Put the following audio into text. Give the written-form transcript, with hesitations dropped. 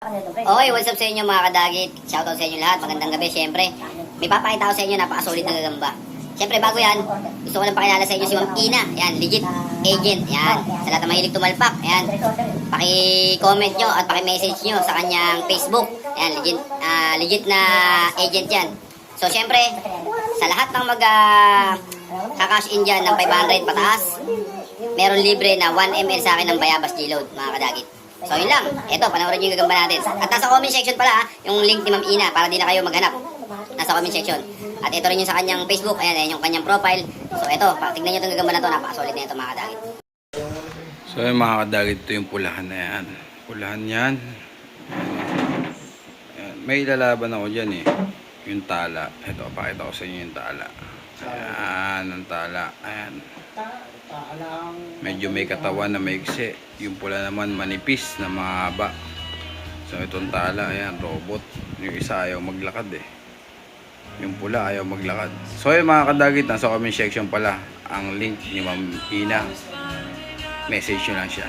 Okay, what's up sa inyo mga kadagit? Shoutout sa inyo lahat. Magandang gabi, syempre. May papakita ko sa inyo, napaka-solid na gagamba. Syempre, bago yan, gusto ko lang pakilala sa inyo si Ma'am Ina. Yan, legit agent. Yan, sa lahat ng mahilig tumalpak. Yan, paki-comment nyo at paki-message nyo sa kanyang Facebook. Yan, legit na agent yan. So, syempre, sa lahat ng kakash in dyan ng 500 pataas, meron libre na 1 ml sa akin ng Bayabas G-Load, mga kadagit. So yun lang, eto, panoorin nyo yung gagamba natin. At nasa comment section pala yung link ni Ma'am Ina para di na kayo maghanap. Nasa comment section. At ito rin yung sa kanyang Facebook, ayan yung kanyang profile. So eto, tignan nyo itong gagamba na to, napakasolid na ito mga kadagit. So yung mga kadagit, ito yung pulahan na yan. Pulahan yan. Ayan. May ilalaban ako dyan eh. Yung tala. Ito, pakita ko sa inyo yung tala. Ayan, ang tala. Ayan. Medyo may katawan na maigsi. Yung pula naman manipis na mahaba. So itong tala, ayan, robot. Yung isa ayaw maglakad eh. Yung pula ayaw maglakad. So yung mga kadagit, nasa comment section pala ang link ni Ma'am Ina. Message nyo lang siya.